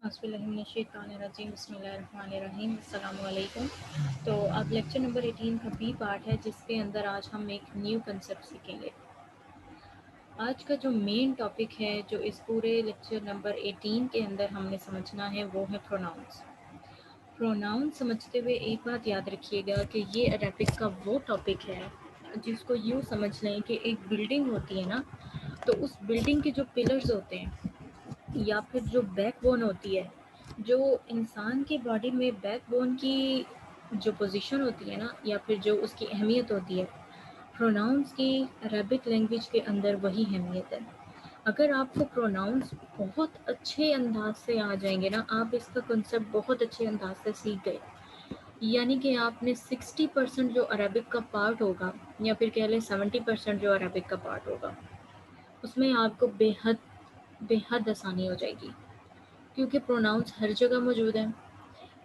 अस्सलामुअलैकुम बिस्मिल्लाहिर्रहमानिर्रहीम अस्सलामुअलैकुम। तो अब लेक्चर नंबर 18 का बी पार्ट है, जिसके अंदर आज हम एक न्यू कंसेप्ट सीखेंगे। आज का जो मेन टॉपिक है, जो इस पूरे लेक्चर नंबर 18 के अंदर हमने समझना है, वो है प्रोनाउंस। प्रोनाउन समझते हुए एक बात याद रखिएगा कि ये अरबिक का वो टॉपिक है जिसको यूँ समझ लें कि एक बिल्डिंग होती है ना, तो उस बिल्डिंग के जो पिलर्स होते हैं या फिर जो बैकबोन होती है, जो इंसान के बॉडी में बैकबोन की जो पोजीशन होती है ना, या फिर जो उसकी अहमियत होती है, प्रोनाउंस की अरबिक लैंग्वेज के अंदर वही अहमियत है। अगर आपको प्रोनाउंस बहुत अच्छे अंदाज से आ जाएंगे ना, आप इसका कंसेप्ट बहुत अच्छे अंदाज से सीख गए, यानी कि आपने 60% जो अरबिक का पार्ट होगा, या फिर कह लें 70% जो अरबिक का पार्ट होगा, उसमें आपको बेहद बेहद आसानी हो जाएगी, क्योंकि प्रोनाउंस हर जगह मौजूद हैं।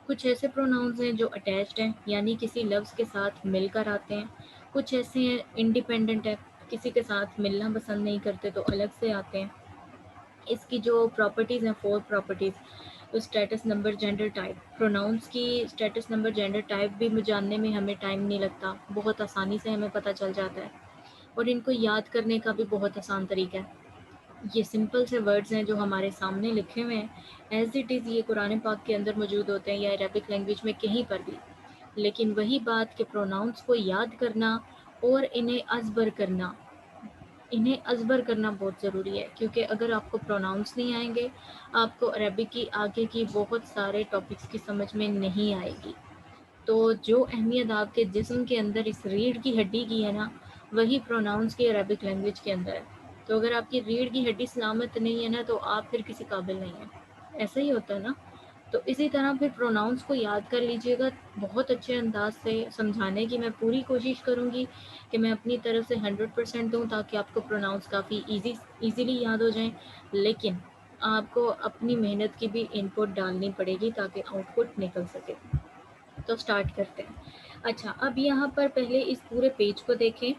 कुछ ऐसे प्रोनाउंस हैं जो अटैच्ड हैं, यानी किसी लफ्ज़ के साथ मिलकर आते हैं। कुछ ऐसे हैं इंडिपेंडेंट है, किसी के साथ मिलना पसंद नहीं करते तो अलग से आते हैं। इसकी जो प्रॉपर्टीज़ हैं, 4 प्रॉपर्टीज़, तो status, number, gender, type. Pronouns की स्टेटस, नंबर, जेंडर, टाइप भी जानने में हमें टाइम नहीं लगता, बहुत आसानी से हमें पता चल जाता है, और इनको याद करने का भी बहुत आसान तरीका है। ये सिंपल से वर्ड्स हैं जो हमारे सामने लिखे हुए हैं, एज इट इज़ ये कुरान पाक के अंदर मौजूद होते हैं या अरबिक लैंग्वेज में कहीं पर भी। लेकिन वही बात कि प्रोनाउंस को याद करना और इन्हें अजबर करना बहुत ज़रूरी है, क्योंकि अगर आपको प्रोनाउंस नहीं आएंगे, आपको अरबिक की आगे की बहुत सारे टॉपिक्स की समझ में नहीं आएगी। तो जो अहमियत आपके जिस्म के अंदर इस रीढ़ की हड्डी की है ना, वही प्रोनाउंस की अरबिक लैंग्वेज के अंदर है। तो अगर आपकी रीढ़ की हड्डी सलामत नहीं है ना, तो आप फिर किसी काबिल नहीं हैं। ऐसा ही होता है ना। तो इसी तरह फिर प्रोनाउंस को याद कर लीजिएगा। बहुत अच्छे अंदाज से समझाने की मैं पूरी कोशिश करूँगी कि मैं अपनी तरफ से 100% दूँ, ताकि आपको प्रोनाउंस काफ़ी ईज़िली याद हो जाएँ। लेकिन आपको अपनी मेहनत की भी इनपुट डालनी पड़ेगी, ताकि आउटपुट निकल सके। तो स्टार्ट करते हैं। अच्छा, अब यहाँ पर पहले इस पूरे पेज को देखें।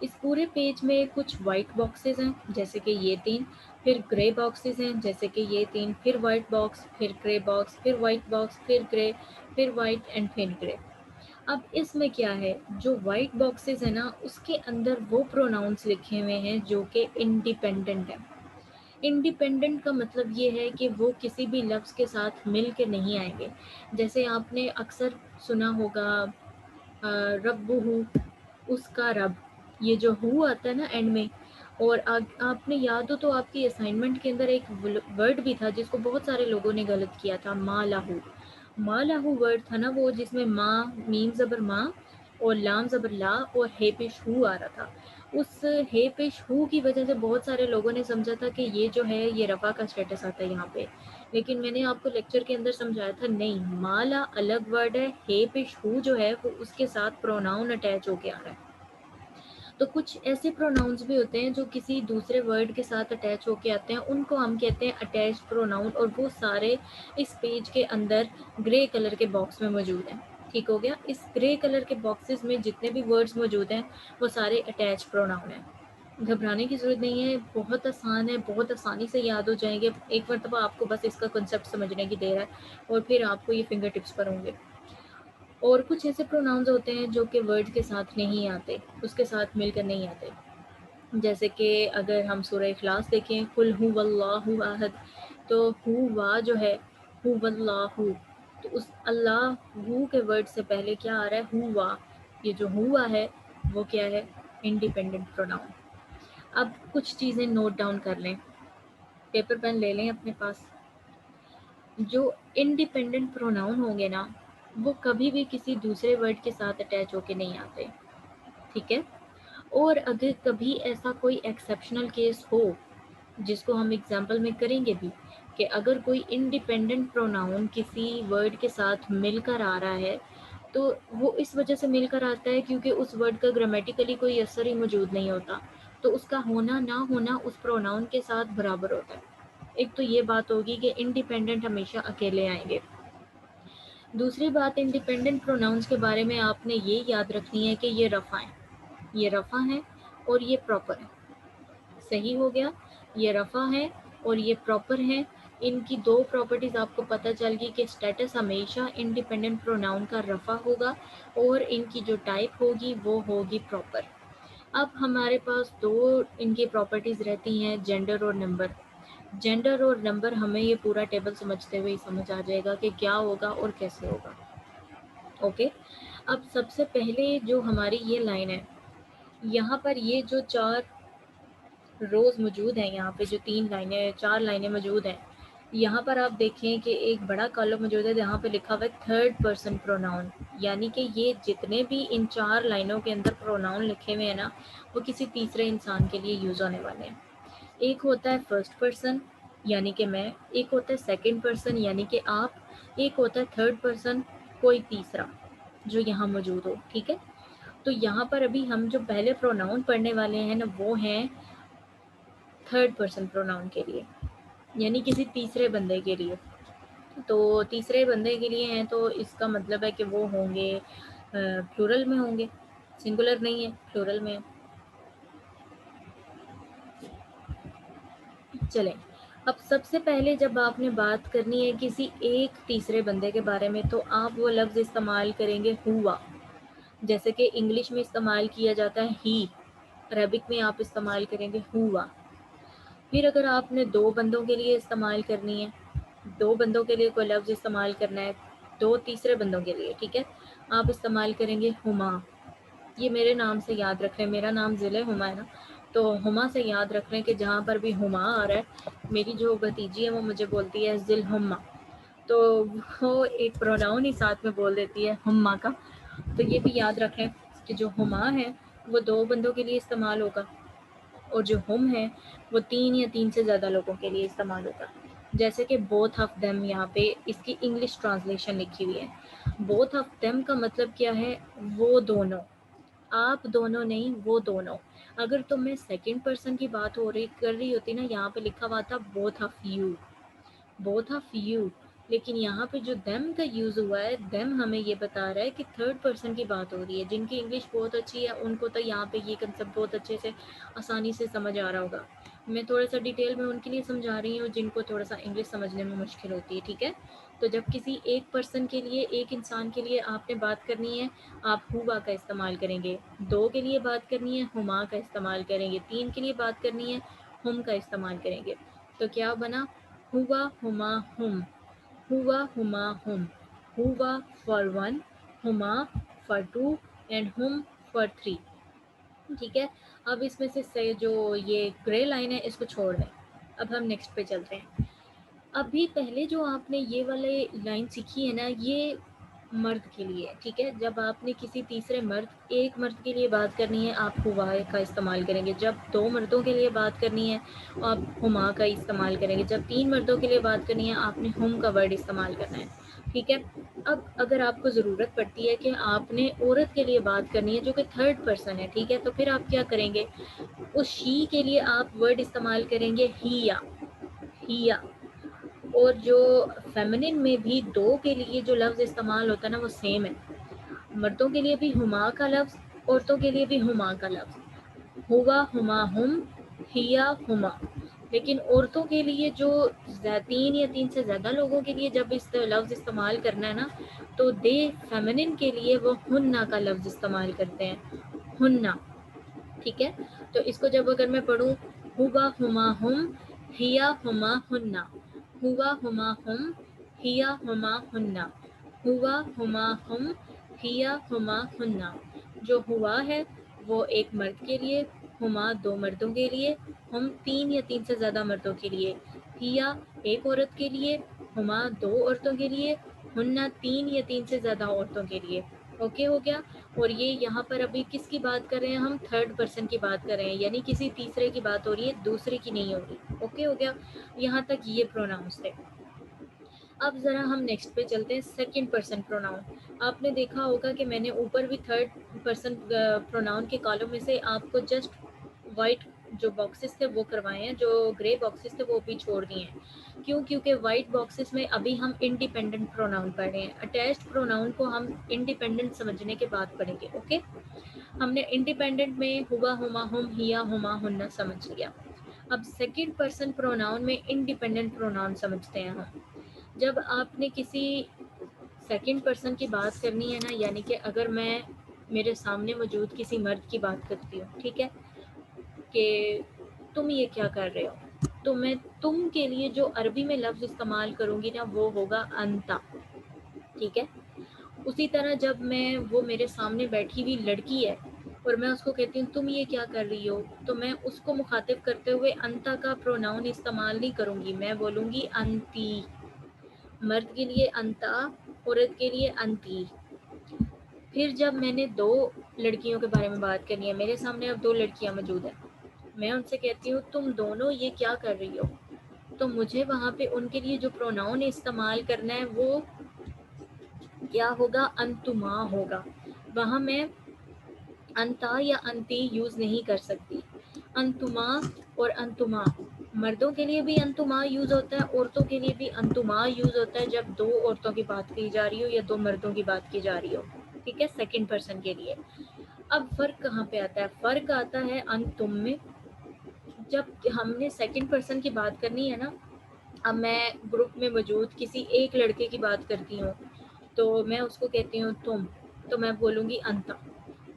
इस पूरे पेज में कुछ वाइट बॉक्सेस हैं, जैसे कि ये 3, फिर ग्रे बॉक्सेस हैं, जैसे कि ये 3, फिर वाइट बॉक्स, फिर ग्रे बॉक्स, फिर वाइट बॉक्स, फिर ग्रे, फिर वाइट एंड फिर ग्रे। अब इसमें क्या है, जो वाइट बॉक्सेस है ना, उसके अंदर वो प्रोनाउंस लिखे हुए हैं जो कि इंडिपेंडेंट है। इंडिपेंडेंट का मतलब ये है कि वो किसी भी लफ्ज़ के साथ मिल के नहीं आएंगे। जैसे आपने अक्सर सुना होगा रब्बुहु, उसका रब, ये जो हु आता है ना एंड में। और आपने याद हो तो आपकी असाइनमेंट के अंदर एक वर्ड भी था जिसको बहुत सारे लोगों ने गलत किया था, मालाहू। मालाहू वर्ड था ना वो, जिसमें माँ, मीम ज़बर माँ और लाम ज़बर ला और हे पेश हु आ रहा था। उस हे पेश हु की वजह से बहुत सारे लोगों ने समझा था कि ये जो है ये रफ़ा का स्टेटस आता है यहाँ पे। लेकिन मैंने आपको लेक्चर के अंदर समझाया था, नहीं, माला अलग वर्ड है, हे पेश हु जो है वो उसके साथ प्रोनाउन अटैच होके आ रहा है। तो कुछ ऐसे प्रोनाउंस भी होते हैं जो किसी दूसरे वर्ड के साथ अटैच होके आते हैं, उनको हम कहते हैं अटैच प्रोनाउन, और वो सारे इस पेज के अंदर ग्रे कलर के बॉक्स में मौजूद हैं। ठीक हो गया। इस ग्रे कलर के बॉक्सेस में जितने भी वर्ड्स मौजूद हैं वो सारे अटैच प्रोनाउन हैं। घबराने की ज़रूरत नहीं है, बहुत आसान है, बहुत आसानी से याद हो जाएंगे। एक मरतबा आपको बस इसका कंसेप्ट समझने की देर है, और फिर आपको ये फिंगर टिप्स पर होंगे। और कुछ ऐसे प्रोनाउंस होते हैं जो कि वर्ड के साथ नहीं आते, उसके साथ मिलकर नहीं आते। जैसे कि अगर हम सूरह इखलास देखें, कुल हु वल्लाहु अहद, तो हु वा जो है, हु वल्लाहु, तो उस अल्लाह हु के वर्ड से पहले क्या आ रहा है, हु वा। ये जो हुआ है वो क्या है, इंडिपेंडेंट प्रोनाउन। अब कुछ चीज़ें नोट डाउन कर लें, पेपर पेन ले लें अपने पास। जो इंडिपेंडेंट प्रोनाउन होंगे ना, वो कभी भी किसी दूसरे वर्ड के साथ अटैच होके नहीं आते। ठीक है। और अगर कभी ऐसा कोई एक्सेप्शनल केस हो, जिसको हम एग्जाम्पल में करेंगे भी, कि अगर कोई इंडिपेंडेंट प्रोनाउन किसी वर्ड के साथ मिलकर आ रहा है, तो वो इस वजह से मिलकर आता है क्योंकि उस वर्ड का ग्रामेटिकली कोई असर ही मौजूद नहीं होता, तो उसका होना ना होना उस प्रोनाउन के साथ बराबर होता है। एक तो ये बात होगी कि इंडिपेंडेंट हमेशा अकेले आएंगे। दूसरी बात, इंडिपेंडेंट प्रोनाउंस के बारे में आपने ये याद रखनी है कि ये रफ़ा है, ये रफ़ा है और ये प्रॉपर है। सही हो गया। ये रफ़ा है और ये प्रॉपर है, इनकी दो प्रॉपर्टीज़ आपको पता चल गई कि स्टेटस हमेशा इंडिपेंडेंट प्रोनाउन का रफ़ा होगा और इनकी जो टाइप होगी वो होगी प्रॉपर। अब हमारे पास दो इनकी प्रॉपर्टीज़ रहती हैं, जेंडर और नंबर। जेंडर और नंबर हमें ये पूरा टेबल समझते हुए ही समझ आ जाएगा कि क्या होगा और कैसे होगा। ओके, अब सबसे पहले जो हमारी ये लाइन है, यहाँ पर ये जो 4 रोज़ मौजूद हैं, यहाँ पे जो 3 लाइनें 4 लाइनें मौजूद हैं, यहाँ पर आप देखें कि एक बड़ा कॉलम मौजूद है जहाँ पे लिखा हुआ है थर्ड पर्सन प्रोनाउन, यानी कि ये जितने भी इन 4 लाइनों के अंदर प्रोनाउन लिखे हुए हैं ना, वो किसी तीसरे इंसान के लिए यूज़ होने वाले हैं। एक होता है फर्स्ट पर्सन यानी कि मैं, एक होता है सेकंड पर्सन यानी कि आप, एक होता है थर्ड पर्सन कोई तीसरा जो यहाँ मौजूद हो। ठीक है, तो यहाँ पर अभी हम जो पहले प्रोनाउन पढ़ने वाले हैं ना, वो हैं थर्ड पर्सन प्रोनाउन के लिए, यानी किसी तीसरे बंदे के लिए। तो तीसरे बंदे के लिए हैं तो इसका मतलब है कि वो होंगे प्लूरल में होंगे, सिंगुलर नहीं है, प्लूरल में है। चलें, अब सबसे पहले जब आपने बात करनी है किसी एक तीसरे बंदे के बारे में, तो आप वो लफ्ज़ इस्तेमाल करेंगे हुआ, जैसे कि इंग्लिश में इस्तेमाल किया जाता है ही, अरबिक में आप इस्तेमाल करेंगे हुआ। फिर अगर आपने दो बंदों के लिए इस्तेमाल करनी है, दो बंदों के लिए कोई लफ्ज़ इस्तेमाल करना है, दो तीसरे बंदों के लिए, ठीक है, आप इस्तेमाल करेंगे हुमा। ये मेरे नाम से याद रख लें, मेरा नाम ज़िले हुमा है ना, तो हुमा से याद रख लें कि जहाँ पर भी हुमा आ रहा है, मेरी जो भतीजी है वो मुझे बोलती है ज़िल हुम्मा, तो वो एक प्रोनाउन ही साथ में बोल देती है हुम्मा का। तो ये भी याद रखें कि जो हुमा है वो दो बंदों के लिए इस्तेमाल होगा और जो हम है वो 3 या 3 से ज़्यादा लोगों के लिए इस्तेमाल होगा। जैसे कि बोथ ऑफ देम, यहाँ पे इसकी इंग्लिश ट्रांसलेशन लिखी हुई है। बोथ ऑफ देम का मतलब क्या है? वो दोनों, आप दोनों नहीं, वो दोनों। अगर तो मैं सेकंड पर्सन की बात हो रही कर रही होती ना, यहाँ पे लिखा हुआ था both of you, both of you, लेकिन यहाँ पे जो देम का यूज़ हुआ है, देम हमें ये बता रहा है कि थर्ड पर्सन की बात हो रही है। जिनकी इंग्लिश बहुत अच्छी है उनको तो यहाँ पे ये कंसेप्ट बहुत अच्छे से आसानी से समझ आ रहा होगा। मैं थोड़ा सा डिटेल में उनके लिए समझा रही हूँ जिनको थोड़ा सा इंग्लिश समझने में मुश्किल होती है। ठीक है, तो जब किसी एक पर्सन के लिए, एक इंसान के लिए आपने बात करनी है, आप हुआ का इस्तेमाल करेंगे। दो के लिए बात करनी है, हुमा का इस्तेमाल करेंगे। तीन के लिए बात करनी है, हम का इस्तेमाल करेंगे। तो क्या बना? हुआ, हुमा, हुम, हुआ, हुमा, हुम, हुआ फॉर वन, हुमा फॉर टू एंड हुम फॉर थ्री। ठीक है, अब इसमें से जो ये ग्रे लाइन है इसको छोड़ दें। अब हम नेक्स्ट पे चलते हैं। अभी पहले जो आपने ये वाले लाइन सीखी है ना, ये मर्द के लिए है। ठीक है, जब आपने किसी तीसरे मर्द, एक मर्द के लिए बात करनी है, आप हुआ का इस्तेमाल करेंगे। जब दो मर्दों के लिए बात करनी है, आप हुमा का इस्तेमाल करेंगे। जब तीन मर्दों के लिए बात करनी है, आपने हुम का वर्ड इस्तेमाल करना है। ठीक है, अब अगर आपको ज़रूरत पड़ती है कि आपने औरत के लिए बात करनी है जो कि थर्ड पर्सन है, ठीक है, तो फिर आप क्या करेंगे? उस शी के लिए आप वर्ड इस्तेमाल करेंगे हिया, हिया। और जो फेमिनिन में भी दो के लिए जो लफ्ज़ इस्तेमाल होता है ना, वो सेम है। मर्दों के लिए भी हुमा का लफ्ज़, औरतों के लिए भी हुमा का लफ्ज़। हुआ, हुमा, हुम, हिया, हुमा। लेकिन औरतों के लिए जो 3 या 3 से ज़्यादा लोगों के लिए जब इस लफ्ज़ इस्तेमाल करना है ना, तो दे फेमिनिन के लिए वो हुन्ना का लफ्ज़ इस्तेमाल करते हैं, हुन्ना। ठीक है, तो इसको जब अगर मैं पढ़ूँ, हुआ, हुमा, हुम, हिया, हुमा, हुन्ना, हुआ, हुमा, हुम, हिया, हुमा, हुन्ना, हुआ, हुमा, हुम, हिया, हुमा, हुन्ना। जो हुआ है वो एक मर्द के लिए, हुमा दो मर्दों के लिए, हम 3 या 3 से ज़्यादा मर्दों के लिए, हिया एक औरत के लिए, हुमा दो औरतों के लिए, हुन्ना 3 या 3 से ज़्यादा औरतों के लिए। ओके हो गया। और ये यहाँ पर अभी किसकी बात कर रहे हैं? हम थर्ड पर्सन की बात कर रहे हैं, यानी किसी तीसरे की बात हो रही है, दूसरे की नहीं हो रही। ओके हो गया, यहाँ तक ये प्रोनाउंस थे। अब ज़रा हम नेक्स्ट पे चलते हैं, सेकंड पर्सन प्रोनाउन। आपने देखा होगा कि मैंने ऊपर भी थर्ड पर्सन प्रोनाउन के कॉलम में से आपको जस्ट वाइट जो बॉक्सेस थे वो करवाए हैं, जो ग्रे बॉक्सेस थे वो भी छोड़ दिए हैं। क्यों? क्योंकि वाइट बॉक्सेस में अभी हम इंडिपेंडेंट प्रोनाउन पढ़ रहे हैं। अटैच्ड प्रोनाउन को हम इंडिपेंडेंट समझने के बाद पढ़ेंगे। ओके, हमने इंडिपेंडेंट में हुआ, हुमा, हुम, हिया, हुमा, हुन्ना समझ लिया। अब सेकंड पर्सन प्रोनाउन में इंडिपेंडेंट प्रोनाउन समझते हैं हम। जब आपने किसी सेकंड पर्सन की बात करनी है ना, यानी कि अगर मैं मेरे सामने मौजूद किसी मर्द की बात करती हूँ, ठीक है, कि तुम ये क्या कर रहे हो, तो मैं तुम के लिए जो अरबी में लफ्ज़ इस्तेमाल करूँगी ना वो होगा अंता, ठीक है। उसी तरह जब मैं वो मेरे सामने बैठी हुई लड़की है और मैं उसको कहती हूँ तुम ये क्या कर रही हो, तो मैं उसको मुखातिब करते हुए अंता का प्रोनाउन इस्तेमाल नहीं करूँगी, मैं बोलूँगी अंती। मर्द के लिए अंता, औरत के लिए अंती। फिर जब मैंने दो लड़कियों के बारे में बात करनी है, मेरे सामने अब दो लड़कियां मौजूद हैं, मैं उनसे कहती हूँ तुम दोनों ये क्या कर रही हो, तो मुझे वहाँ पे उनके लिए जो प्रोनाउन इस्तेमाल करना है वो क्या होगा, अंतुमा होगा। वहाँ मैं अंता या अंती यूज़ नहीं कर सकती। अंतुमा और अंतुमा, मर्दों के लिए भी अंतुमा यूज़ होता है, औरतों के लिए भी अंतुमा यूज़ होता है जब दो औरतों की बात की जा रही हो या दो मर्दों की बात की जा रही हो, ठीक है, सेकंड पर्सन के लिए। अब फ़र्क कहाँ पे आता है? फ़र्क आता है अंतुम में। जब हमने सेकंड पर्सन की बात करनी है ना, अब मैं ग्रुप में मौजूद किसी एक लड़के की बात करती हूँ, तो मैं उसको कहती हूँ तुम, तो मैं बोलूँगी अंता।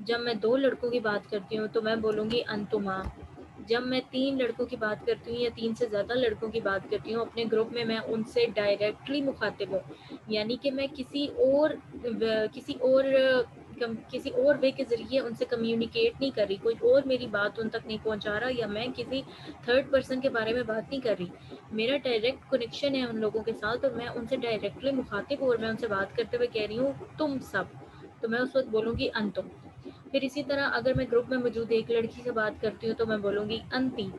जब मैं दो लड़कों की बात करती हूँ तो मैं बोलूँगी अंतुमा। जब मैं तीन लड़कों की बात करती हूँ या तीन से ज़्यादा लड़कों की बात करती हूँ अपने ग्रुप में, मैं उनसे डायरेक्टली मुखातिब हूँ, यानी कि मैं किसी और वे के ज़रिए उनसे कम्युनिकेट नहीं कर रही, कोई और मेरी बात उन तक नहीं पहुँचा रहा, या मैं किसी थर्ड पर्सन के बारे में बात नहीं कर रही। मेरा डायरेक्ट कनेक्शन है उन लोगों के साथ और मैं उनसे डायरेक्टली मुखातिब हूँ और मैं उनसे बात करते हुए कह रही हूँ तुम सब, तो मैं उस वक़्त बोलूँगी अंतुम। फिर इसी तरह अगर मैं ग्रुप में मौजूद एक लड़की से बात करती हूँ तो मैं बोलूँगी अंती।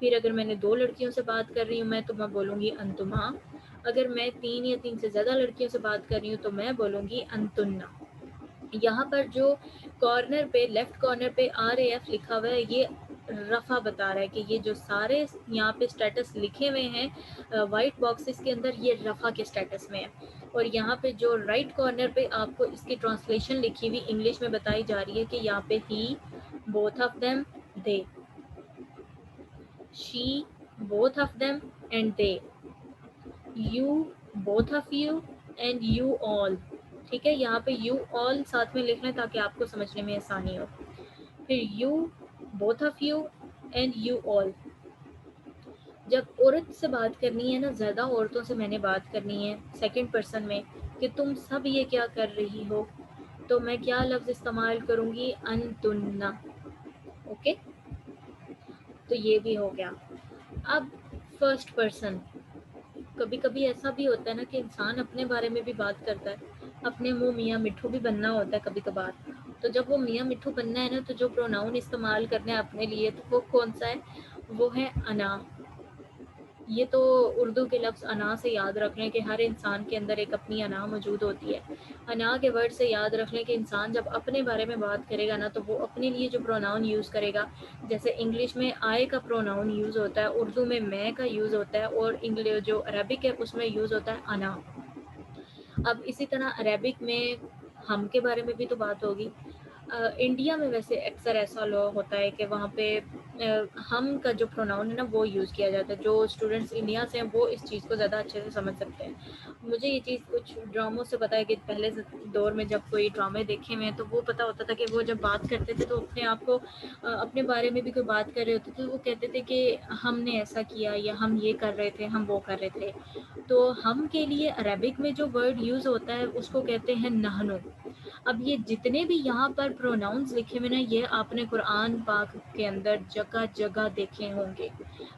फिर अगर मैंने दो लड़कियों से बात कर रही हूँ मैं, तो मैं बोलूँगी अंतुमा। अगर मैं तीन या तीन से ज़्यादा लड़कियों से बात कर रही हूँ तो मैं बोलूँगी अंतुन्ना। यहाँ पर जो कॉर्नर पे, लेफ्ट कॉर्नर पे RAF लिखा हुआ है, ये रफ़ा बता रहा है कि ये जो सारे यहाँ पे स्टेटस लिखे हुए हैं वाइट बॉक्सेस के अंदर, ये रफ़ा के स्टेटस में है। और यहाँ पे जो राइट कॉर्नर पे आपको इसकी ट्रांसलेशन लिखी हुई इंग्लिश में बताई जा रही है कि यहाँ पे he, both of them, they, she, both of them and they, you, both of you and you all. ठीक है, यहाँ पे यू ऑल साथ में लिख लें ताकि आपको समझने में आसानी हो। फिर you, both of you and you all. जब औरत से बात करनी है ना, ज़्यादा औरतों से मैंने बात करनी है सेकंड पर्सन में कि तुम सब ये क्या कर रही हो, तो मैं क्या लफ्ज़ इस्तेमाल करूँगी, अनतुन्ना। ओके, तो ये भी हो गया। अब फर्स्ट पर्सन, कभी कभी ऐसा भी होता है ना कि इंसान अपने बारे में भी बात करता है, अपने मुंह मियाँ मिट्ठू भी बनना होता है कभी कभार। तो जब वो मियाँ मिट्ठू बनना है ना, तो जो प्रोनाउन इस्तेमाल करना है अपने लिए, तो वो कौन सा है, वो है अना। ये तो उर्दू के लफ्ज़ अना से याद रख लें कि हर इंसान के अंदर एक अपनी अना मौजूद होती है। अना के वर्ड से याद रख लें कि इंसान जब अपने बारे में बात करेगा ना, तो वो अपने लिए जो प्रोनाउन यूज़ करेगा, जैसे इंग्लिश में आई का प्रोनाउन यूज़ होता है, उर्दू में मैं का यूज़ होता है, और इंग्लिश जो अरबिक है उसमें यूज़ होता है अना। अब इसी तरह अरेबिक में हम के बारे में भी तो बात होगी। इंडिया में वैसे अक्सर ऐसा लॉ होता है कि वहाँ पे हम का जो प्रोनाउन है ना वो यूज़ किया जाता है। जो स्टूडेंट्स इंडिया से हैं वो इस चीज़ को ज़्यादा अच्छे से समझ सकते हैं। मुझे ये चीज़ कुछ ड्रामों से पता है कि पहले दौर में जब कोई ड्रामे देखे हुए हैं तो वो पता होता था कि वो जब बात करते थे तो अपने आप को अपने बारे में भी कोई बात कर रहे होते थे तो वो कहते थे कि हमने ऐसा किया, या हम ये कर रहे थे, हम वो कर रहे थे। तो हम के लिए अरेबिक में जो वर्ड यूज़ होता है उसको कहते हैं नहनो। अब ये जितने भी यहाँ पर प्रोनाउंस लिखे हुए ना, ये आपने कुरान पाक के अंदर जगह जगह देखे होंगे।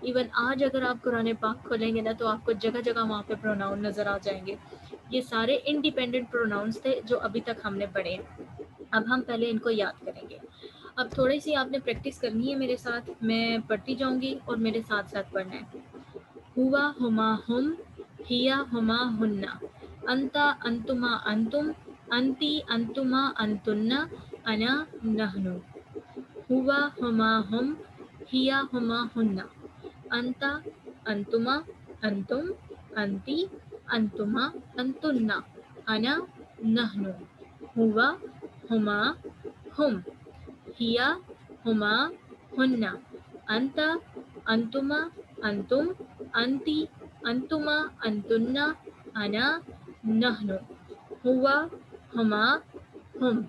इवन आज अगर आप कुरान पाक खोलेंगे ना, तो आपको जगह जगह वहाँ पे प्रोनाउन नज़र आ जाएंगे। ये सारे इंडिपेंडेंट प्रोनाउंस थे जो अभी तक हमने पढ़े हैं। अब हम पहले इनको याद करेंगे। अब थोड़ी सी आपने प्रैक्टिस करनी है मेरे साथ, मैं पढ़ती जाऊँगी और मेरे साथ साथ पढ़ना है। हुआ हुमा हुम, हिया हुमा हुन्ना, अंता अंतुमा अंतुम, अंती अंतुमा अंतुन्ना, अना नहनु। हुआ हुमा हुम, हिया हुमा हुन्ना, अंता अंतुमा अंतुम, अंती अंतुमा अंतुन्ना, अना नहनु। हुआ हुमा हुम, हिया हुमा हुन्ना, अंता अंतुमा, अंतुम, अंती, अंतुमा, अंतुन्ना, अना, नहनु, हुआ, हुमा, हुम,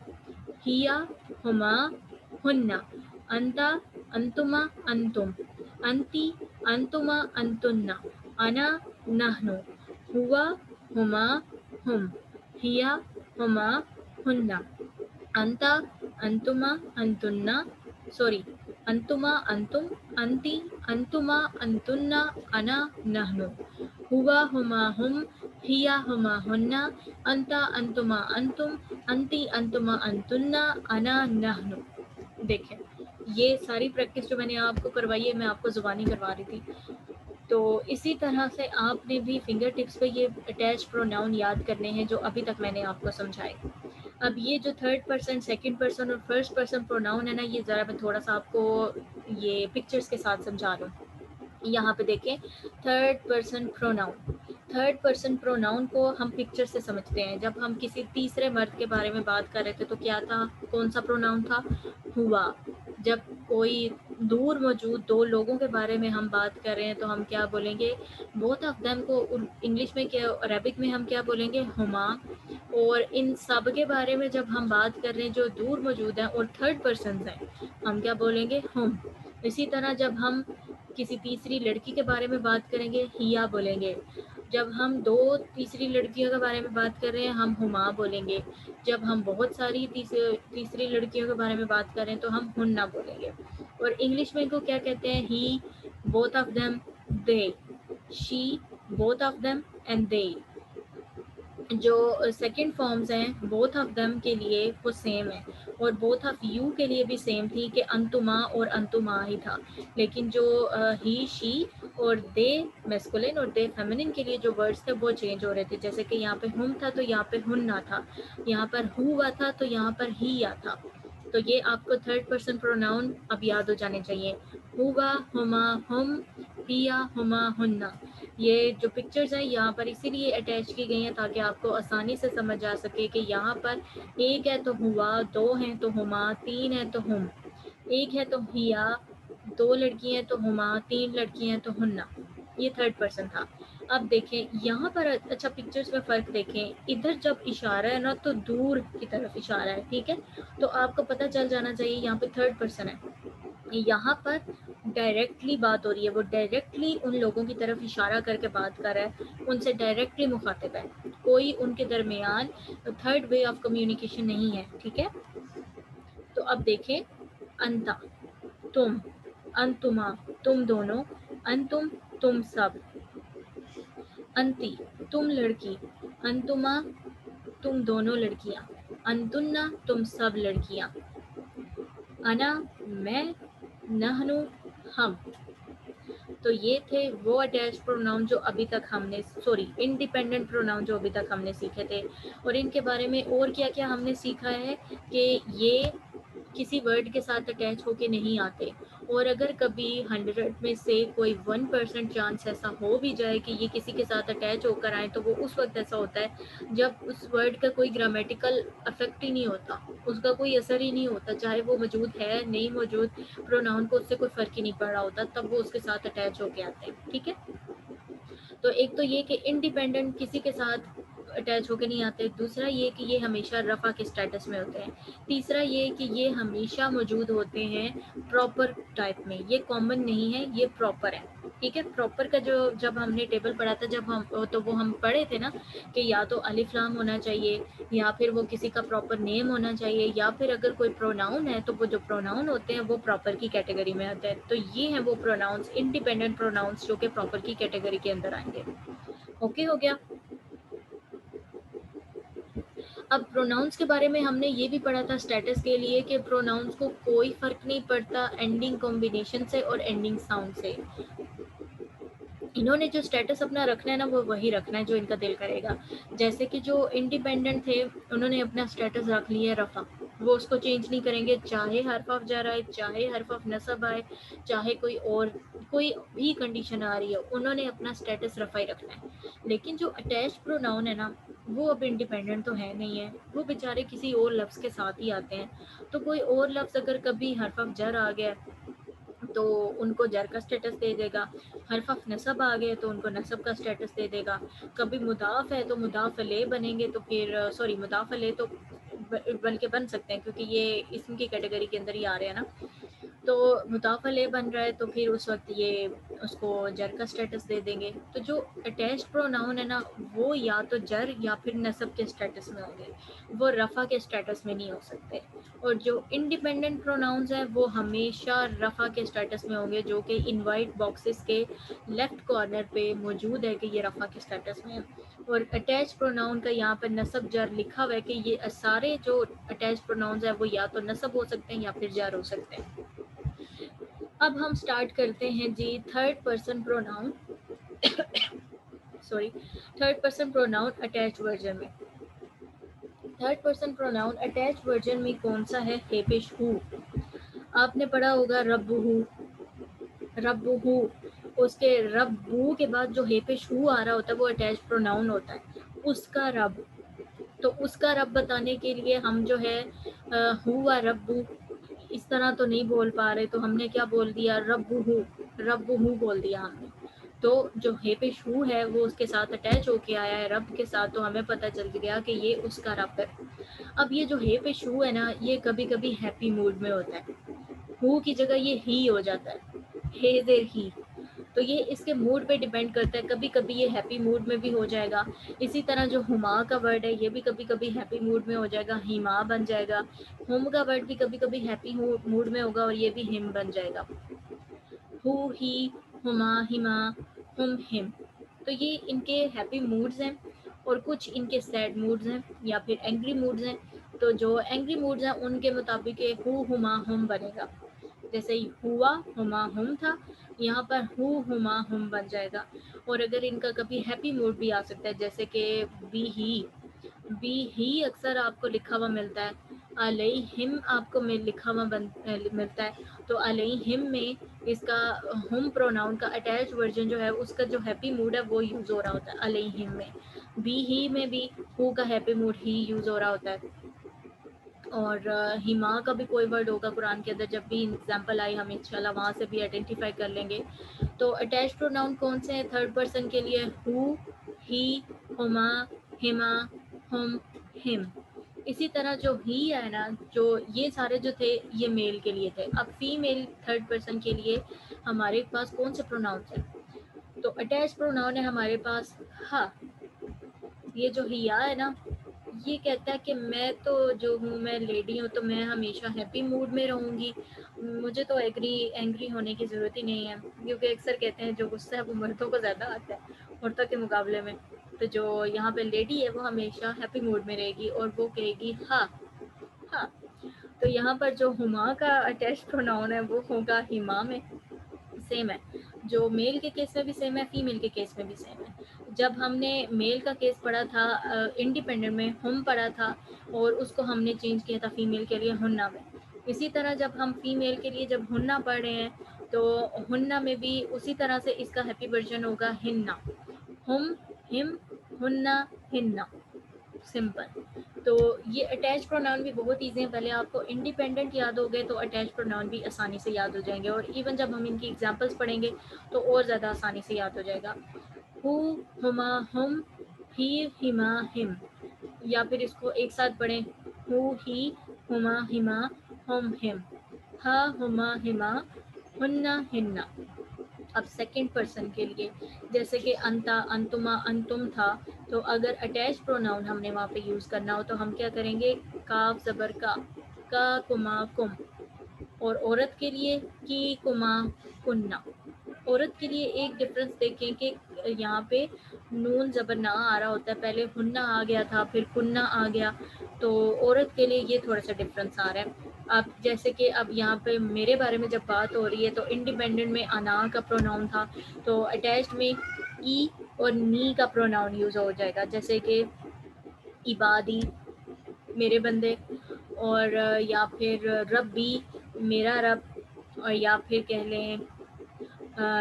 हिया, हुमा, हुन्ना, अंता, अंतुमा, अंतुम, अंती, अंतुमा, अंतुन्ना, अना, नहनु, हुआ, हुमा, हुम, हिया, हुमा, हुन्ना, अंता, अंतुमा, अंतुन्ना, सॉरी, अंतुमा, अंतुम, अंती, अंतुमा, अंतुन्ना, अना, नहनु, हुआ, हुमा, हुम, हिया, हुमा, हुन्ना, अंता, अंतुमा, अंतुम, अंती, अंतुमा, अंतुन्ना, अना, नहनु। देखें, ये सारी प्रैक्टिस जो मैंने आपको करवाई है, मैं आपको ज़ुबानी करवा रही थी। तो इसी तरह से आपने भी फिंगर टिप्स पे ये अटैच प्रोनाउन याद करने हैं जो अभी तक मैंने आपको समझाए। अब ये जो थर्ड पर्सन, सेकंड पर्सन और फर्स्ट पर्सन प्रोनाउन है ना, ये ज़रा मैं थोड़ा सा आपको ये पिक्चर्स के साथ समझा दूँ। यहाँ पे देखें, third person pronoun. Third person pronoun को हम पिक्चर से समझते हैं। जब हम किसी तीसरे मर्द के बारे में बात कर रहे थे तो क्या था, कौन सा प्रोनाउन था, हुआ। जब कोई दूर मौजूद दो लोगों के बारे में हम बात कर रहे हैं तो हम क्या बोलेंगे, बोथ ऑफ देम को इंग्लिश में क्या, अरबिक में हम क्या बोलेंगे, हुमा। और इन सब के बारे में जब हम बात कर रहे हैं जो दूर मौजूद हैं और थर्ड पर्सन हैं, हम क्या बोलेंगे, हम। इसी तरह जब हम किसी तीसरी लड़की के बारे में बात करेंगे, हिया बोलेंगे। जब हम दो तीसरी लड़कियों के बारे में बात कर रहे हैं, हम हुमा बोलेंगे। जब हम बहुत सारी तीसरी लड़कियों के बारे में बात कर रहे हैं तो हम हुन्ना बोलेंगे। और इंग्लिश में इनको क्या कहते हैं, he, both of them, they, she, both of them and they. जो सेकंड फॉर्म्स हैं बोथ ऑफ देम के लिए वो सेम है, और बोथ ऑफ यू के लिए भी सेम थी कि अंतुमा और अंतुमा ही था। लेकिन जो ही, शी और दे मैस्कुलिन और दे फेमिनिन के लिए जो वर्ड्स थे वो चेंज हो रहे थे। जैसे कि यहाँ पे हुम था तो यहाँ पे हुन्ना था, यहाँ पर हुआ था तो यहाँ पर ही या था। तो ये आपको थर्ड पर्सन प्रोनाउन अब याद हो जाने चाहिए, हुआ, हुमा, हुम, हिया, हुमा, हुन्ना। ये जो पिक्चर्स हैं यहाँ पर इसीलिए अटैच की गई हैं ताकि आपको आसानी से समझ आ सके कि यहाँ पर एक है तो हुआ, दो हैं तो हुमा, तीन है तो हुम, एक है तो हिया, दो लड़की हैं तो हुमा, तीन लड़की हैं तो हुन्ना। ये थर्ड पर्सन था। अब देखें यहाँ पर, अच्छा पिक्चर्स में फ़र्क देखें, इधर जब इशारा है ना तो दूर की तरफ इशारा है, ठीक है, तो आपको पता चल जाना चाहिए यहाँ पे थर्ड पर्सन है। यहाँ पर डायरेक्टली बात हो रही है, वो डायरेक्टली उन लोगों की तरफ इशारा करके बात कर रहा है, उनसे डायरेक्टली मुखातिब है, कोई उनके दरमियान थर्ड वे ऑफ कम्युनिकेशन नहीं है, ठीक है। तो अब देखें, अंता, तुम, अंतुमा, तुम दोनों, अंतुम, तुम सब, अंती, तुम लड़की, अंतुमा, तुम दोनों लड़कियां, अंतुन्ना, तुम सब लड़कियां, अना, मैं, नहनु, हम। तो ये थे वो अटैच प्रोनाउन जो अभी तक हमने, सॉरी, इंडिपेंडेंट प्रोनाउन जो अभी तक हमने सीखे थे। और इनके बारे में और क्या क्या हमने सीखा है कि ये किसी वर्ड के साथ अटैच होके नहीं आते, और अगर कभी 100 में से कोई 1% चांस ऐसा हो भी जाए कि ये किसी के साथ अटैच होकर आए तो वो उस वक्त ऐसा होता है जब उस वर्ड का कोई ग्रामेटिकल अफेक्ट ही नहीं होता, उसका कोई असर ही नहीं होता, चाहे वो मौजूद है नहीं मौजूद, प्रोनाउन को उससे कोई फ़र्क ही नहीं पड़ रहा होता, तब वो उसके साथ अटैच होके आते हैं, ठीक है। तो एक तो ये कि इंडिपेंडेंट किसी के साथ अटैच होके नहीं आते, दूसरा ये कि ये हमेशा रफ़ा के स्टेटस में होते हैं, तीसरा ये कि ये हमेशा मौजूद होते हैं प्रॉपर टाइप में, ये कॉमन नहीं है, ये प्रॉपर है, ठीक है। प्रॉपर का जो जब हमने टेबल पढ़ा था, जब हम तो वो हम पढ़े थे ना कि या तो अलिफ लाम होना चाहिए, या फिर वो किसी का प्रॉपर नेम होना चाहिए, या फिर अगर कोई प्रोनाउन है तो वो जो प्रोनाउन होते हैं वो प्रॉपर की कैटेगरी में आते हैं। तो ये हैं वो प्रोनाउंस, इंडिपेंडेंट प्रोनाउंस जो कि प्रॉपर की कैटेगरी के अंदर आएंगे। ओके हो गया। अब प्रोनाउंस के बारे में हमने ये भी पढ़ा था स्टेटस के लिए कि प्रोनाउंस को कोई फ़र्क नहीं पड़ता एंडिंग कॉम्बिनेशन से और एंडिंग साउंड से। इन्होंने जो स्टेटस अपना रखना है ना वो वही रखना है जो इनका दिल करेगा। जैसे कि जो इंडिपेंडेंट थे उन्होंने अपना स्टेटस रख लिया रफ़ा, वो उसको चेंज नहीं करेंगे, चाहे हर्फ ऑफ जर आए, चाहे हर्फ ऑफ नसब आए, चाहे कोई भी कंडीशन आ रही है, उन्होंने अपना स्टेटस रफ़ा ही रखना है। लेकिन जो अटैच प्रोनाउन है ना वो अब इंडिपेंडेंट तो है नहीं है, वो बेचारे किसी और लफ्ज़ के साथ ही आते हैं। तो कोई और लफ्ज़ अगर कभी हर्फ ऑफ जर आ गया तो उनको जर का स्टेटस दे देगा। हरफ नसब आ गए तो उनको नसब का स्टेटस दे देगा। कभी मुदाफ है तो मुदाफ ले बनेंगे, तो फिर सॉरी मुदाफ ले तो बल्कि बन सकते हैं क्योंकि ये इसम की कैटेगरी के अंदर ही आ रहे हैं ना। तो मुदाफ ले बन रहा है तो फिर उस वक्त ये उसको जर का स्टेटस दे देंगे। तो जो अटैच्ड प्रोनाउन है ना, वो या तो जर या फिर नसब के स्टेटस में होंगे, वो रफ़ा के स्टेटस में नहीं हो सकते। और जो इंडिपेंडेंट प्रोनाउंस हैं वो हमेशा रफ़ा के स्टेटस में होंगे, जो कि इनवाइट बॉक्सेस के लेफ़्ट कॉर्नर पे मौजूद है कि ये रफ़ा के स्टेटस में है। और अटैच प्रोनाउन का यहाँ पर नसब जर लिखा हुआ है कि ये सारे जो अटैच प्रोनाउंस हैं वो या तो नसब हो सकते हैं या फिर जर हो सकते हैं। अब हम स्टार्ट करते हैं जी third person pronoun sorry third person pronoun attach version में। Third person pronoun attach version में कौन सा है? हेपिश हु। आपने पढ़ा होगा रब्बुहु, रब्बुहु। उसके रब्बू के बाद जो हेपिश हु आ रहा होता है वो अटैच प्रोनाउन होता है, उसका रब। तो उसका रब बताने के लिए हम जो है हुआ रब्बू इस तरह तो नहीं बोल पा रहे, तो हमने क्या बोल दिया? रब्बुहु, रब्बुहु बोल दिया हमने। तो जो हेपिश हु है वो उसके साथ अटैच होके आया है रब के साथ, तो हमें पता चल गया कि ये उसका रब है। अब ये जो हेपिश हु है ना, ये कभी कभी हैप्पी मूड में होता है, हु की जगह ये ही हो जाता है, हे देर ही। तो ये इसके मूड पे डिपेंड करता है, कभी कभी ये हैप्पी मूड में भी हो जाएगा। इसी तरह जो हुमा का वर्ड है ये भी कभी कभी हैप्पी मूड में हो जाएगा, हिमा बन जाएगा। हुम का वर्ड भी कभी कभी हैप्पी मूड में होगा और ये भी हिम बन जाएगा। हु, ही, हुमा, हिमा, हुम, हिम। तो ये इनके हैप्पी मूड्स हैं और कुछ इनके सैड मूड्स हैं या फिर एंग्री मूड्स हैं। तो जो एंग्री मूड्स हैं उनके मुताबिक हु, हुमा, हुम बनेगा। जैसे हुआ, हुमा, हुम था, यहाँ पर हु, हुमा, हुम बन जाएगा। और अगर इनका कभी हैप्पी मूड भी आ सकता है, जैसे कि बी ही अक्सर आपको लिखा हुआ मिलता है, अलैहिम आपको लिखा हुआ मिलता है। तो अलैहिम में इसका हुम प्रोनाउन का अटैच वर्जन जो है उसका जो हैप्पी मूड है वो यूज़ हो रहा होता है अलैहिम में। बी ही में भी हु का हैप्पी मूड ही यूज़ हो रहा होता है। और हिमा का भी कोई वर्ड होगा कुरान के अंदर, जब भी एग्जाम्पल आई हम इंशाल्लाह वहाँ से भी आइडेंटिफाई कर लेंगे। तो अटैच प्रोनाउन कौन से हैं थर्ड पर्सन के लिए? हु, ही, हुमा, हिमा, हुम, हिम। इसी तरह जो ही है ना, जो ये सारे जो थे ये मेल के लिए थे। अब फीमेल थर्ड पर्सन के लिए हमारे पास कौन से प्रोनाउंस हैं? तो अटैच प्रोनाउन है हमारे पास हा। ये जो हिया है ना, ये कहता है कि मैं तो जो हूँ मैं लेडी हूँ तो मैं हमेशा हैप्पी मूड में रहूँगी, मुझे तो एंग्री होने की ज़रूरत ही नहीं है। क्योंकि अक्सर कहते हैं जो गुस्सा है वो मर्दों को ज़्यादा आता है औरतों के मुकाबले में। तो जो यहाँ पे लेडी है वो हमेशा हैप्पी मूड में रहेगी और वो कहेगी हाँ, हाँ। तो यहाँ पर जो हुमा का अटैच प्रोनाउन है वो होगा हिमा में। सेम है, जो मेल के केस में भी सेम है, फीमेल के केस में भी सेम है। जब हमने मेल का केस पढ़ा था इंडिपेंडेंट में हम पढ़ा था और उसको हमने चेंज किया था फीमेल के लिए हुन्ना में। इसी तरह जब हम फीमेल के लिए जब हुन्ना पढ़ रहे हैं तो हुन्ना में भी उसी तरह से इसका हैप्पी वर्जन होगा हिन्ना। हुम, हिम, हुन्ना, हिन्ना। सिंपल। तो ये अटैच प्रोनाउन भी बहुत ईजी है, पहले आपको इंडिपेंडेंट याद हो गए तो अटैच प्रोनाउन भी आसानी से याद हो जाएंगे और इवन जब हम इनकी एग्जांपल्स पढ़ेंगे तो और ज़्यादा आसानी से याद हो जाएगा। हु, हुमा, हुम, ही, हिमा, हिम। या फिर इसको एक साथ पढ़ें, हु, ही, हुमा, हिमा, हुम, हिम। हा, हुमा, हिमा, हुन्ना, हिन्ना। अब सेकंड पर्सन के लिए जैसे कि अंता, अंतुमा, अंतुम था, तो अगर अटैच प्रोनाउन हमने वहाँ पे यूज़ करना हो तो हम क्या करेंगे? काफ ज़बर का, कुमा, कुम। और औरत के लिए की, कुमा, कुन्ना। औरत के लिए एक डिफरेंस देखें कि यहाँ पे नून ज़बर ना आ रहा होता है, पहले हुन्ना आ गया था फिर कुन्ना आ गया, तो औरत के लिए ये थोड़ा सा डिफरेंस आ रहा है। अब जैसे कि अब यहाँ पे मेरे बारे में जब बात हो रही है तो इंडिपेंडेंट में अना का प्रोनाउन था, तो अटैच्ड में ई और नी का प्रोनाउन यूज़ हो जाएगा, जैसे कि इबादी, मेरे बंदे, और या फिर रब्बी, मेरा रब, और या फिर कह लें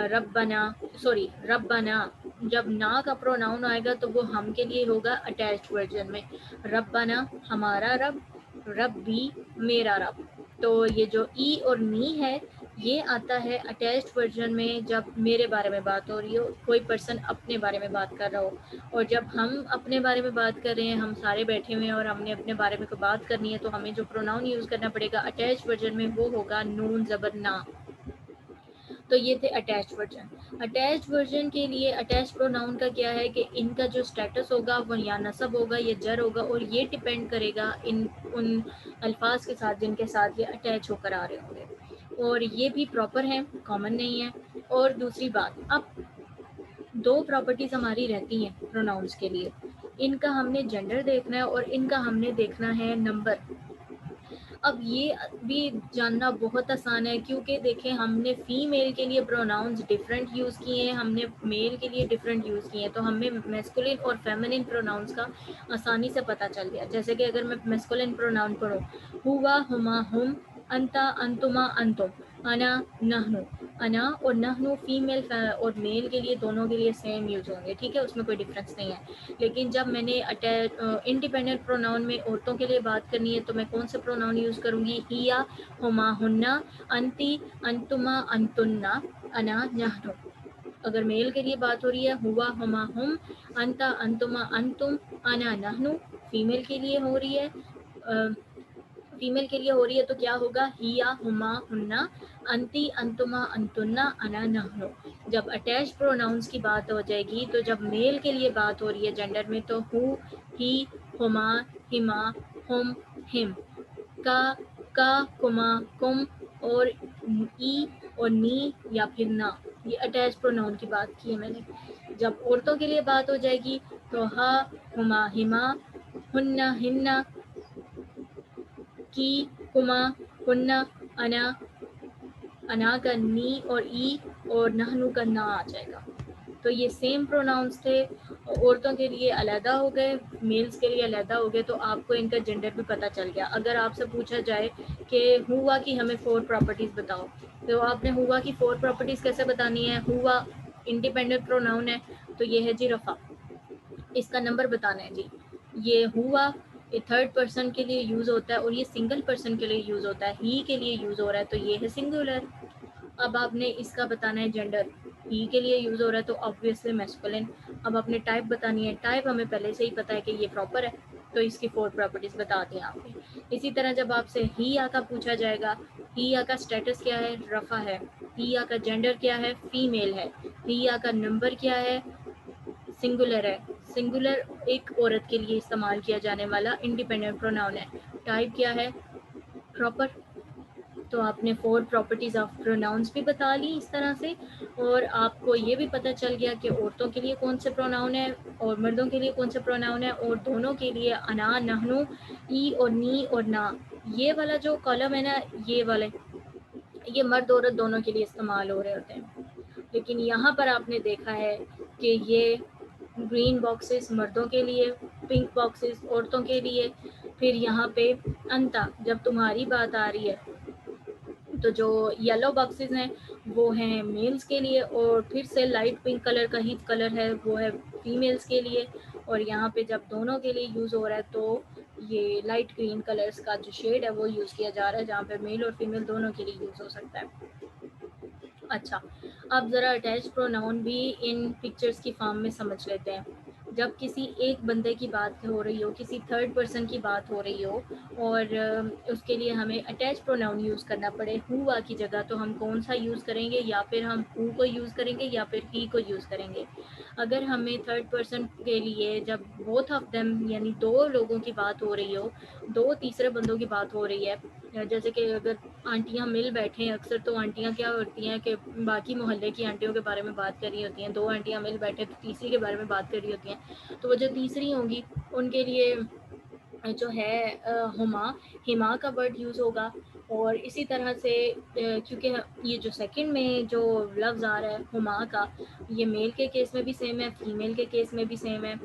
रब्बना, सॉरी रब्बना। जब ना का प्रोनाउन आएगा तो वो हम के लिए होगा अटैच्ड वर्जन में, रब्बना हमारा रब, रब्बी मेरा रब। तो ये जो ई और नी है ये आता है अटैच्ड वर्जन में, जब मेरे बारे में बात हो रही हो, कोई पर्सन अपने बारे में बात कर रहा हो। और जब हम अपने बारे में बात कर रहे हैं, हम सारे बैठे हुए हैं और हमने अपने बारे में कोई बात करनी है, तो हमें जो प्रोनाउन यूज़ करना पड़ेगा अटैच्ड वर्जन में वो होगा नून ज़बर ना। तो ये थे अटैच्ड वर्जन। अटैच्ड वर्जन के लिए अटैच्ड प्रोनाउन का क्या है कि इनका जो स्टेटस होगा वो या नसब होगा या जर होगा, और ये डिपेंड करेगा इन उन अल्फाज के साथ जिनके साथ ये अटैच होकर आ रहे होंगे, और ये भी प्रॉपर हैं, कॉमन नहीं है। और दूसरी बात, अब दो प्रॉपर्टीज़ हमारी रहती हैं प्रोनाउंस के लिए, इनका हमने जेंडर देखना है और इनका हमने देखना है नंबर। अब ये भी जानना बहुत आसान है, क्योंकि देखें हमने फीमेल के लिए प्रोनाउंस डिफरेंट यूज़ किए हैं, हमने मेल के लिए डिफरेंट यूज़ किए हैं, तो हमें मैस्कुलिन और फेमिनिन प्रोनाउंस का आसानी से पता चल गया। जैसे कि अगर मैं मैस्कुलिन प्रोनाउन पढ़ूँ, हुआ, हुमा, हुम, अंता, अंतुमा, अंतुम, अना, नहनु। अना और नहनु फीमेल और मेल के लिए दोनों के लिए सेम यूज होंगे, ठीक है, उसमें कोई डिफरेंस नहीं है। लेकिन जब मैंने इंडिपेंडेंट प्रोनाउन में औरतों के लिए बात करनी है, तो मैं कौन से प्रोनाउन यूज़ करूँगी? हिया, हुमा, हुन्ना, अंती, अंतुमा, अंतुन्ना, अना, नहनु। अगर मेल के लिए बात हो रही है, हुआ, हुमा, हुम, अंता, अंतुमा, अंतुम, अना, नहनु। फीमेल के लिए हो रही है फीमेल के लिए हो रही है तो क्या होगा? हिया, हुमा, हुन्ना, अंती, अंतुमा, अंतुन्ना, अना, नहनु। जब अटैच प्रोनाउंस की बात हो जाएगी, तो जब मेल के लिए बात हो रही है जेंडर में, तो हु, ही, हुमा, हिमा, हुम, हिम। का, कुमा, कुम, और ई और नी या फिर ना, ये अटैच प्रोनाउन की बात की है मैंने। जब औरतों के लिए बात हो जाएगी, तो हा, हुमा, हिमा, हुन्ना, हिन्ना, की, कुमा, कुन्ना, अना, अना का नी और ई, और नहनु का ना आ जाएगा। तो ये सेम प्रोनाउंस थे, औरतों के लिए अलहदा हो गए, मेल्स के लिए अलहदा हो गए, तो आपको इनका जेंडर भी पता चल गया। अगर आपसे पूछा जाए कि हुआ की हमें 4 प्रॉपर्टीज़ बताओ, तो आपने हुआ की 4 प्रॉपर्टीज़ कैसे बतानी है? हुआ इंडिपेंडेंट प्रोनाउन है, तो ये है जी रफ़ा, इसका नंबर बताना है जी। ये हुआ ये थर्ड पर्सन के लिए यूज़ होता है, और ये सिंगल पर्सन के लिए यूज़ होता है, ही के लिए यूज़ हो रहा है, तो ये है सिंगुलर। अब आपने इसका बताना है जेंडर, ही के लिए यूज़ हो रहा है तो ऑब्वियसली मैस्कुलिन। अब आपने टाइप बतानी है, टाइप हमें पहले से ही पता है कि ये प्रॉपर है, तो इसकी 4 प्रॉपर्टीज़ बता दी आपने। इसी तरह जब आपसे ही या का पूछा जाएगा, ही या का स्टेटस क्या है? रफ़ा है। ही या का जेंडर क्या है? फीमेल है। ही या का नंबर क्या है? सिंगुलर है। सिंगुलर एक औरत के लिए इस्तेमाल किया जाने वाला इंडिपेंडेंट प्रोनाउन है। टाइप क्या है? प्रॉपर। तो आपने 4 प्रॉपर्टीज़ ऑफ प्रोनाउंस भी बता ली इस तरह से, और आपको ये भी पता चल गया कि औरतों के लिए कौन से प्रोनाउन है और मर्दों के लिए कौन से प्रोनाउन है, और दोनों के लिए अना, नहनु, ई और नी और ना। ये वाला जो कॉलम है ना, ये वाले, ये मर्द औरत दोनों के लिए इस्तेमाल हो रहे होते हैं। लेकिन यहाँ पर आपने देखा है कि ये ग्रीन बॉक्सेस मर्दों के लिए, पिंक बॉक्सेस औरतों के लिए, फिर यहाँ पे अंता जब तुम्हारी बात आ रही है, तो जो येलो बॉक्सेस हैं वो हैं मेल्स के लिए, और फिर से लाइट पिंक कलर का ही कलर है वो है फीमेल्स के लिए, और यहाँ पे जब दोनों के लिए यूज़ हो रहा है तो ये लाइट ग्रीन कलर्स का जो शेड है वो यूज़ किया जा रहा है, जहाँ पे मेल और फीमेल दोनों के लिए यूज़ हो सकता है। अच्छा, अब ज़रा अटैच प्रोनाउन भी इन पिक्चर्स की फॉर्म में समझ लेते हैं। जब किसी एक बंदे की बात हो रही हो, किसी थर्ड पर्सन की बात हो रही हो, और उसके लिए हमें अटैच प्रोनाउन यूज़ करना पड़े हुआ की जगह, तो हम कौन सा यूज़ करेंगे? या फिर हम हु को यूज़ करेंगे या फिर ही को यूज़ करेंगे। अगर हमें थर्ड पर्सन के लिए जब बोथ ऑफ देम यानी 2 लोगों की बात हो रही हो, 2 तीसरे बंदों की बात हो रही है, जैसे कि अगर आंटियाँ मिल बैठे हैं, अक्सर तो आंटियाँ क्या होती हैं कि बाकी मोहल्ले की आंटियों के बारे में बात कर रही होती हैं, 2 आंटियाँ मिल बैठे तो तीसरी के बारे में बात कर रही होती हैं, तो वो जो तीसरी होंगी उनके लिए जो है हुमा, हिमा का वर्ड यूज़ होगा। और इसी तरह से क्योंकि ये जो सेकंड में जो लफ्ज़ आ रहा है हुमा का, ये मेल के केस में भी सेम है, फीमेल के केस में भी सेम है।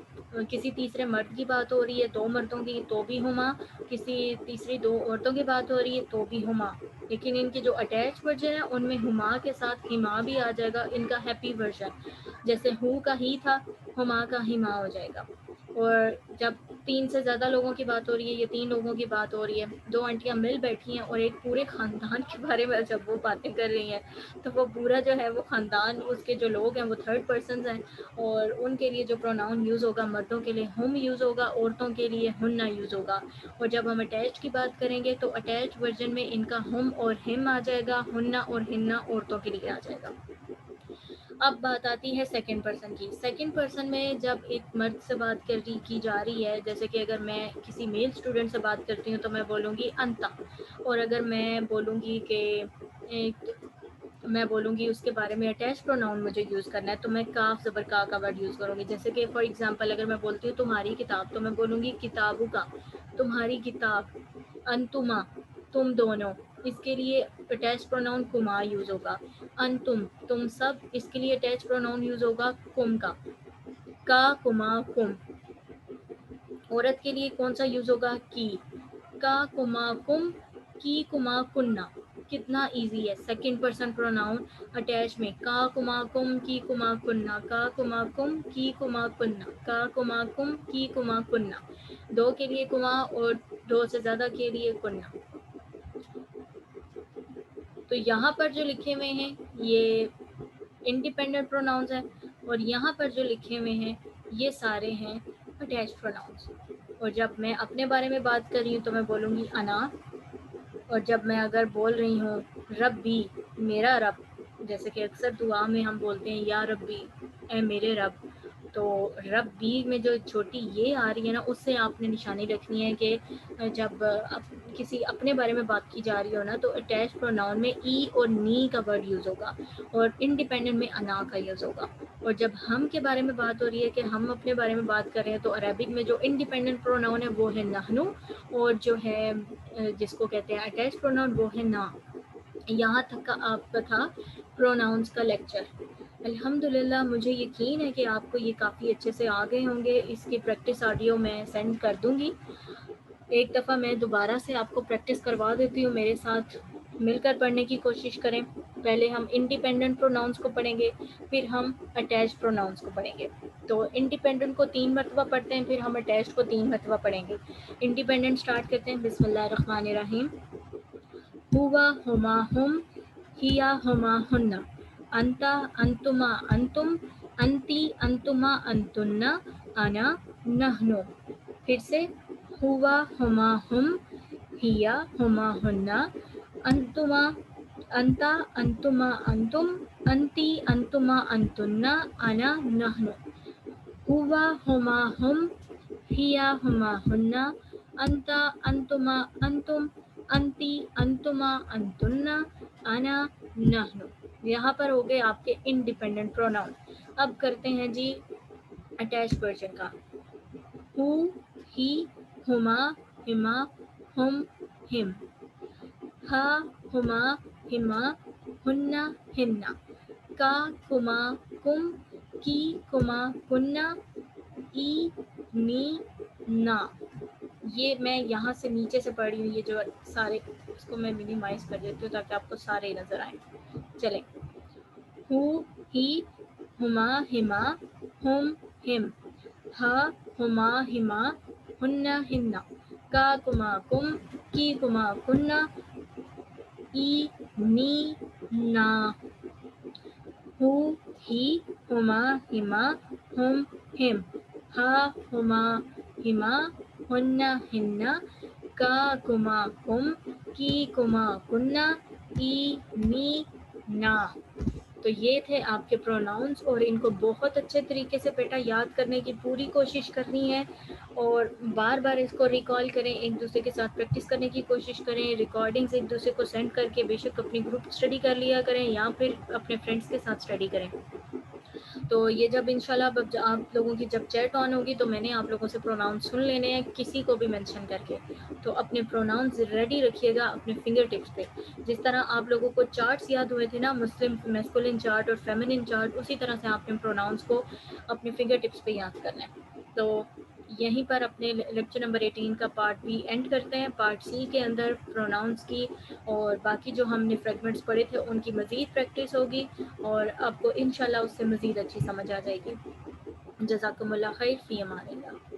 किसी तीसरे मर्द की बात हो रही है, 2 मर्दों की, तो भी हुमा, किसी तीसरी 2 औरतों की बात हो रही है तो भी हुमा। लेकिन इनके जो अटैच वर्जन है उनमें हुमा के साथ हिमा भी आ जाएगा, इनका हैप्पी वर्जन। जैसे हु का ही था, हुमा का हिमा हो जाएगा। और जब 3 से ज़्यादा लोगों की बात हो रही है या 3 लोगों की बात हो रही है, 2 आंटियाँ मिल बैठी हैं और एक पूरे ख़ानदान के बारे में जब वो बातें कर रही हैं, तो वो पूरा जो है वो ख़ानदान, उसके जो लोग हैं वो थर्ड पर्सन्स हैं और उनके लिए जो प्रोनाउन यूज़ होगा, मर्दों के लिए हुम यूज़ होगा, औरतों के लिए हुन्ना यूज़ होगा। और जब हम अटैच्ड की बात करेंगे तो अटैच्ड वर्जन में इनका हुम और हिम आ जाएगा, हुन्ना और हिन्ना औरतों के लिए आ जाएगा। अब बात आती है सेकंड पर्सन की। सेकंड पर्सन में जब एक मर्द से बात की जा रही है, जैसे कि अगर मैं किसी मेल स्टूडेंट से बात करती हूँ तो मैं बोलूँगी अंता, और अगर मैं बोलूँगी कि मैं बोलूँगी उसके बारे में अटैच प्रोनाउन मुझे यूज़ करना है, तो मैं काफ ज़बर का वर्ड यूज़ करूँगी। जैसे कि फॉर एग्जांपल अगर मैं बोलती हूँ तुम्हारी किताब, तो मैं बोलूँगी किताबू का, तुम्हारी किताब। अंतुमा, तुम दोनों, इसके लिए अटैच प्रोनाउन कुमा यूज़ होगा। अंतुम, तुम सब, इसके लिए अटैच प्रोनाउन यूज़ होगा कुम का कुमा कुम। औरत के लिए कौन सा यूज़ होगा? की का कुमा कुम, की कुमा कुन्ना। कितना इजी है। सेकंड पर्सन प्रोनाउन अटैच में का कुमा कुम, की कुमा कुन्ना, का कुमा कुम, की कुमा कुन्ना, का कुमा कुम, की कुमा कुन्ना। 2 के लिए कुमा और 2 से ज़्यादा के लिए कुन्ना। तो यहाँ पर जो लिखे हुए हैं ये इंडिपेंडेंट प्रोनाउंस हैं और यहाँ पर जो लिखे हुए हैं ये सारे हैं अटैच प्रोनाउंस। और जब मैं अपने बारे में बात कर रही हूँ तो मैं बोलूँगी अना, और जब मैं अगर बोल रही हूँ रब्बी, मेरा रब, जैसे कि अक्सर दुआ में हम बोलते हैं या रब्बी, ए मेरे रब, तो रब्बी में जो छोटी ये आ रही है ना, उससे आपने निशानी रखनी है कि जब किसी अपने बारे में बात की जा रही हो ना, तो अटैच प्रोनाउन में ई और नी का वर्ड यूज़ होगा और इंडिपेंडेंट में अना का यूज़ होगा। और जब हम के बारे में बात हो रही है कि हम अपने बारे में बात कर रहे हैं, तो अरबिक में जो इंडिपेंडेंट प्रोनाउन है वो है नहनु, और जो है जिसको कहते हैं अटैच प्रोनाउन वो है ना। यहाँ तक का आपका था प्रोनाउंस का लेक्चर। अल्हम्दुलिल्लाह, मुझे यकीन है कि आपको ये काफ़ी अच्छे से आ गए होंगे। इसकी प्रैक्टिस ऑडियो मैं सेंड कर दूँगी। एक दफ़ा मैं दोबारा से आपको प्रैक्टिस करवा देती हूँ, मेरे साथ मिलकर पढ़ने की कोशिश करें। पहले हम इंडिपेंडेंट प्रोनाउंस को पढ़ेंगे, फिर हम अटैच प्रोनाउंस को पढ़ेंगे। तो इंडिपेंडेंट को 3 मरतबा पढ़ते हैं, फिर हम अटैच्ड को 3 मरतबा पढ़ेंगे। इंडिपेंडेंट स्टार्ट करते हैं। बिस्मिल्लाहिर्रहमानिर्रहीम। हुआ हुमा हुम, हिया हुमा हुन्ना, अंता अंतुमा अंतुम, अंती अंतुमा अंतुन्ना, अना नहनु। फिर से हुआ हुमा हुम, हिया हुमा हुन्ना, अंतुमा अंता अंतुमा अंतुम, अंती अंतुमा अंतुन्ना, अना नहनु। हुआ हुमा हुम, हिया हुमा हुन्ना, अंता अंतुमा अंतुम, अंती अंतुमा अंतुन्ना, अना नहनु। यहाँ पर हो गए आपके इंडिपेंडेंट प्रोनाउन। अब करते हैं जी अटैच वर्जन का। हु, ही, हुमा, हिमा, हुम, हिम। हा, हुमा, हिमा, हुन्ना, हिन्ना। का, कुमा, कुम, की, कुमा, कुन्ना, ई, नी, ना। ये मैं यहाँ से नीचे से पढ़ रही हूँ, ये जो सारे, इसको मैं मिनिमाइज कर देती हूँ ताकि आपको सारे नजर आए। चलें। हु, ही, हुमा, हिमा, हुम, हिम। हा, हुमा, हिमा, हुन्ना, हिन्ना। का, कुमा, कुम, की, कुमा, कुन्ना, ई, नी, ना। हु, ही, हुमा, हिमा, हुम, हिम। हा, हुमा, हिमा, हुन्ना, हिन्ना। का, कुमा, कुम, की, कुमा, कुन्ना, ई, नी, ना। तो ये थे आपके प्रोनाउंस, और इनको बहुत अच्छे तरीके से बेटा याद करने की पूरी कोशिश करनी है और बार बार इसको रिकॉल करें, एक दूसरे के साथ प्रैक्टिस करने की कोशिश करें, रिकॉर्डिंग्स एक दूसरे को सेंड करके बेशक अपनी ग्रुप स्टडी कर लिया करें या फिर अपने फ्रेंड्स के साथ स्टडी करें। तो ये जब इंशाल्लाह आप लोगों की जब चैट ऑन होगी तो मैंने आप लोगों से प्रोनाउंस सुन लेने हैं, किसी को भी मेंशन करके। तो अपने प्रोनाउंस रेडी रखिएगा अपने फिंगर टिप्स पे। जिस तरह आप लोगों को चार्ट्स याद हुए थे ना, मुस्लिम मैस्कुलिन चार्ट और फेमिनिन चार्ट, उसी तरह से आपने प्रोनाउंस को अपने फिंगर टिप्स पे याद करना है। तो यहीं पर अपने लेक्चर नंबर 18 का पार्ट बी एंड करते हैं। पार्ट सी के अंदर प्रोनाउंस की और बाकी जो हमने फ्रेगमेंट्स पढ़े थे उनकी मज़ीद प्रैक्टिस होगी और आपको इंशाल्लाह उससे मज़ीद अच्छी समझ आ जाएगी। जज़ाकुमुल्लाह खैर, फ़ी अमानिल्लाह।